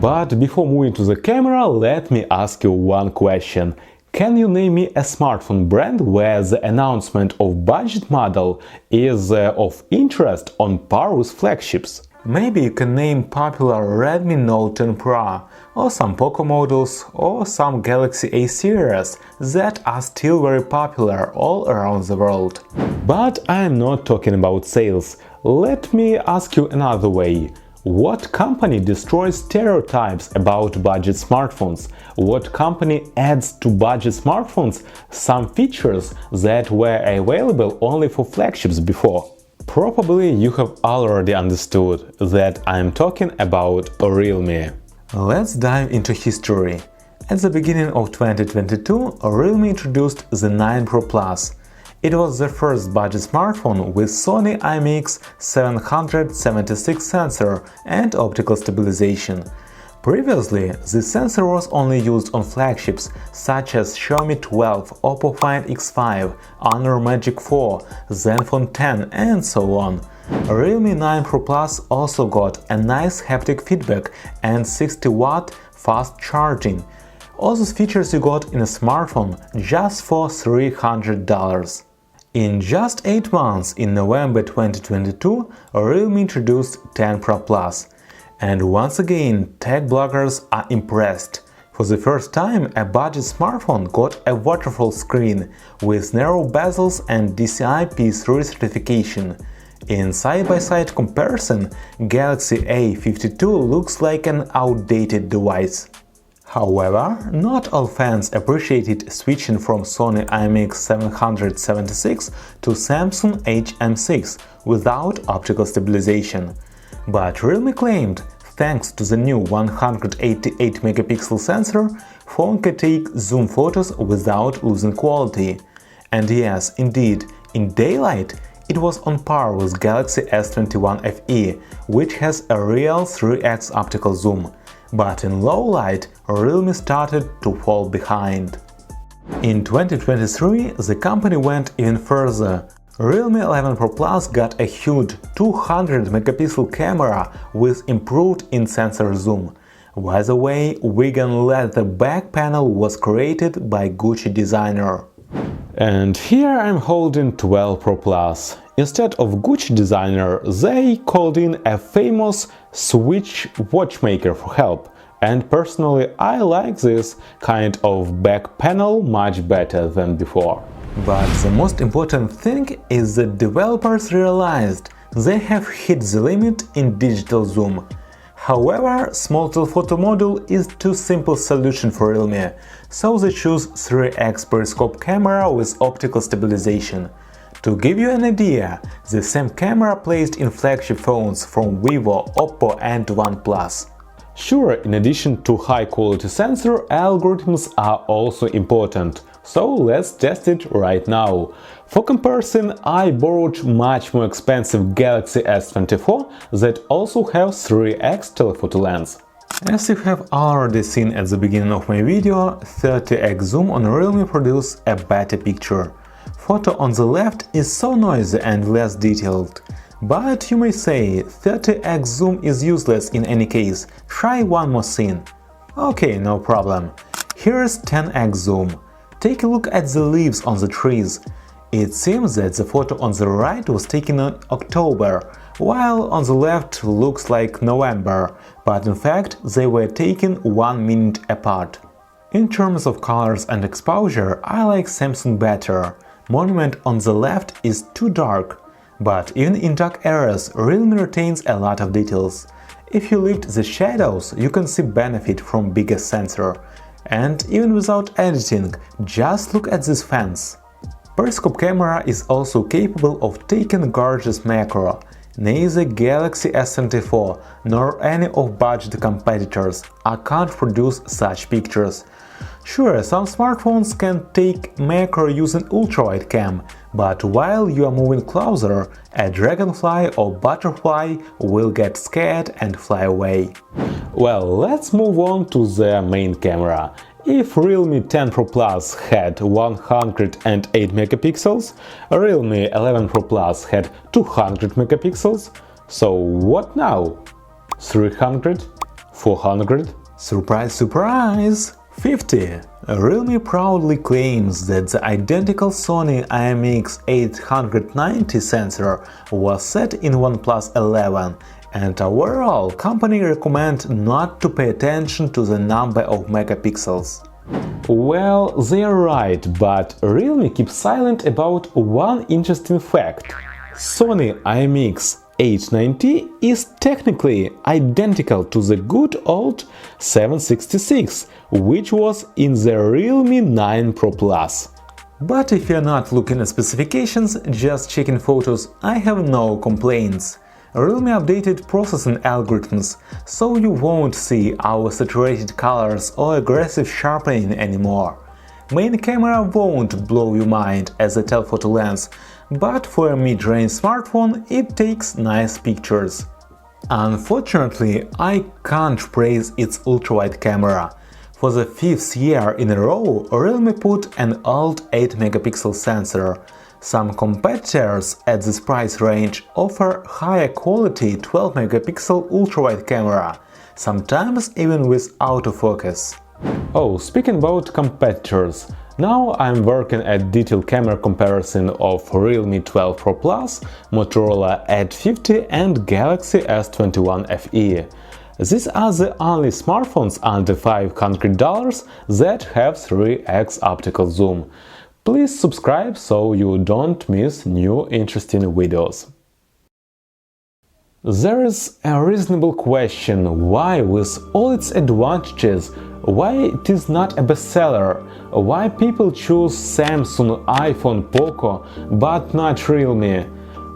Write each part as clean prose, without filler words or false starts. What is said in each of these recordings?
But before moving to the camera, let me ask you one question. Can you name me a smartphone brand where the announcement of budget model is of interest on par with flagships? Maybe you can name popular Redmi Note 10 Pro, or some Poco models, or some Galaxy A series that are still very popular all around the world. But I'm not talking about sales. Let me ask you another way. What company destroys stereotypes about budget smartphones? What company adds to budget smartphones some features that were available only for flagships before? Probably you have already understood that I'm talking about Realme. Let's dive into history. At the beginning of 2022, Realme introduced the 9 Pro Plus. It was the first budget smartphone with Sony IMX776 sensor and optical stabilization. Previously, this sensor was only used on flagships such as Xiaomi 12, Oppo Find X5, Honor Magic 4, Zenfone 10 and so on. Realme 9 Pro Plus also got a nice haptic feedback and 60-watt fast charging. All those features you got in a smartphone just for $300. In just 8 months, in November 2022, Realme introduced 10 Pro Plus. And once again, tech bloggers are impressed. For the first time, a budget smartphone got a waterfall screen with narrow bezels and DCI P3 certification. In side-by-side comparison, Galaxy A52 looks like an outdated device. However, not all fans appreciated switching from Sony IMX776 to Samsung HM6 without optical stabilization. But Realme claimed, thanks to the new 188-megapixel sensor, phone can take zoom photos without losing quality. And yes, indeed, in daylight, it was on par with Galaxy S24 FE, which has a real 3x optical zoom. But in low light, Realme started to fall behind. In 2023, the company went even further. Realme 11 Pro Plus got a huge 200-megapixel camera with improved in-sensor zoom. By the way, vegan leather back panel was created by Gucci designer. And here I'm holding 12 Pro Plus. Instead of Gucci designer, they called in a famous Swiss watchmaker for help. And personally, I like this kind of back panel much better than before. But the most important thing is that developers realized they have hit the limit in digital zoom. However, small telephoto module is too simple solution for Realme, so they choose 3x periscope camera with optical stabilization. To give you an idea, the same camera placed in flagship phones from Vivo, Oppo and OnePlus. Sure, in addition to high-quality sensor, algorithms are also important, so let's test it right now. For comparison, I borrowed much more expensive Galaxy S24 that also has 3x telephoto lens. As you have already seen at the beginning of my video, 30x zoom on Realme produces a better picture. Photo on the left is so noisy and less detailed. But you may say, 30x zoom is useless in any case, try one more scene. Okay, no problem. Here's 10x zoom. Take a look at the leaves on the trees. It seems that the photo on the right was taken in October, while on the left looks like November, but in fact they were taken 1 minute apart. In terms of colors and exposure, I like Samsung better. Monument on the left is too dark. But even in dark areas, Realme retains a lot of details. If you lift the shadows, you can see benefit from bigger sensor. And even without editing, just look at this fence. Periscope camera is also capable of taking gorgeous macro. Neither Galaxy S24 nor any of budget competitors can't produce such pictures. Sure, some smartphones can take macro using ultrawide cam, but while you are moving closer, a dragonfly or butterfly will get scared and fly away. Well, let's move on to the main camera. If Realme 10 Pro Plus had 108 megapixels, Realme 11 Pro Plus had 200 megapixels, so what now? 300? 400? Surprise, surprise! 50. Realme proudly claims that the identical Sony IMX890 sensor was set in OnePlus 11, and overall, company recommend not to pay attention to the number of megapixels. Well, they're right, but Realme keeps silent about one interesting fact. Sony IMX890 is technically identical to the good old 766, which was in the Realme 9 Pro Plus. But if you're not looking at specifications, just checking photos, I have no complaints. Realme updated processing algorithms, so you won't see our saturated colors or aggressive sharpening anymore. Main camera won't blow your mind as a telephoto lens, but for a mid-range smartphone it takes nice pictures. Unfortunately, I can't praise its ultrawide camera. For the 5th year in a row, Realme put an old 8-megapixel sensor. Some competitors at this price range offer higher quality 12-megapixel ultrawide camera, sometimes even with autofocus. Oh, speaking about competitors, now I'm working at detailed camera comparison of Realme 12 Pro Plus, Motorola Edge 50 and Galaxy S24 FE. These are the only smartphones under $500 that have 3x optical zoom. Please subscribe so you don't miss new interesting videos. There is a reasonable question why, with all its advantages, why it is not a bestseller, why people choose Samsung, iPhone, Poco, but not Realme.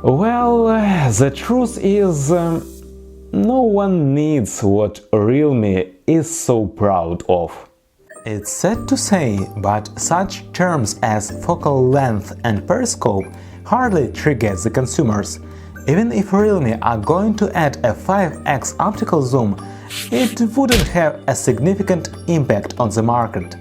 Well, the truth is, no one needs what Realme is so proud of. It's sad to say, but such terms as focal length and periscope hardly trigger the consumers. Even if Realme are going to add a 5x optical zoom, it wouldn't have a significant impact on the market.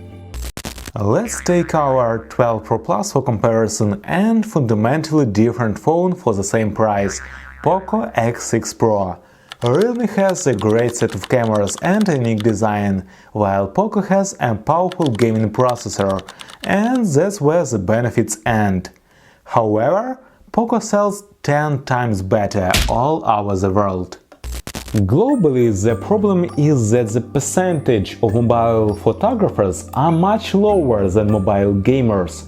Let's take our 12 Pro Plus for comparison and fundamentally different phone for the same price – Poco X6 Pro. Realme has a great set of cameras and a unique design, while Poco has a powerful gaming processor, and that's where the benefits end. However, Poco sells 10 times better all over the world. Globally, the problem is that the percentage of mobile photographers are much lower than mobile gamers.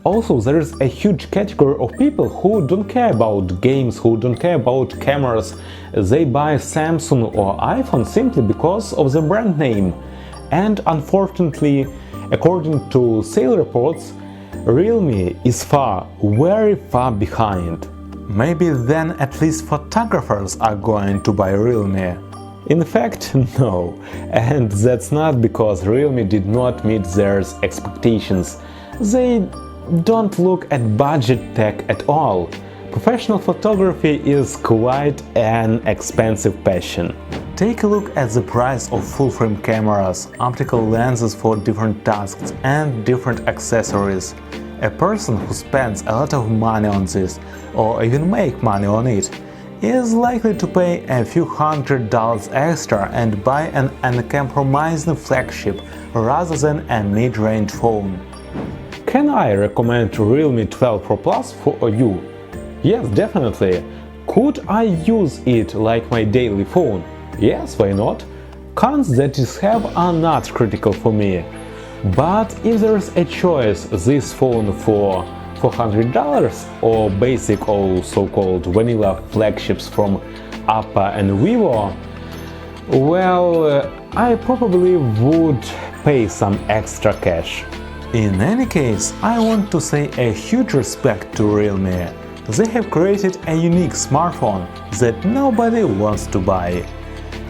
Also, there is a huge category of people who don't care about games, who don't care about cameras. They buy Samsung or iPhone simply because of the brand name. And unfortunately, according to sale reports, Realme is very far behind. Maybe then at least photographers are going to buy Realme. In fact, no. And that's not because Realme did not meet their expectations. They don't look at budget tech at all. Professional photography is quite an expensive passion. Take a look at the price of full-frame cameras, optical lenses for different tasks and different accessories. A person who spends a lot of money on this, or even make money on it, is likely to pay a few $100 extra and buy an uncompromising flagship rather than a mid-range phone. Can I recommend Realme 12 Pro Plus for you? Yes, definitely. Could I use it like my daily phone? Yes, why not? Cons that it have are not critical for me. But if there is a choice, this phone for $400 or basic or so-called vanilla flagships from Oppo and Vivo, well, I probably would pay some extra cash. In any case, I want to say a huge respect to Realme. They have created a unique smartphone that nobody wants to buy.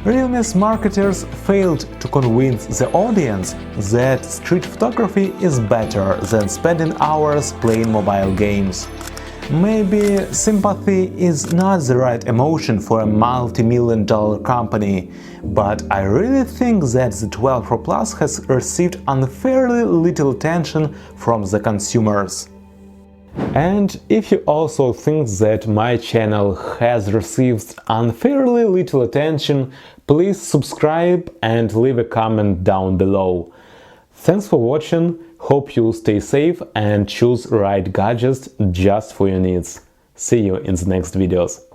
Realme's marketers failed to convince the audience that street photography is better than spending hours playing mobile games. Maybe sympathy is not the right emotion for a multi-million-dollar company, but I really think that the 12 Pro Plus has received unfairly little attention from the consumers. And if you also think that my channel has received unfairly little attention, please subscribe and leave a comment down below. Thanks for watching, hope you stay safe and choose right gadgets just for your needs. See you in the next videos.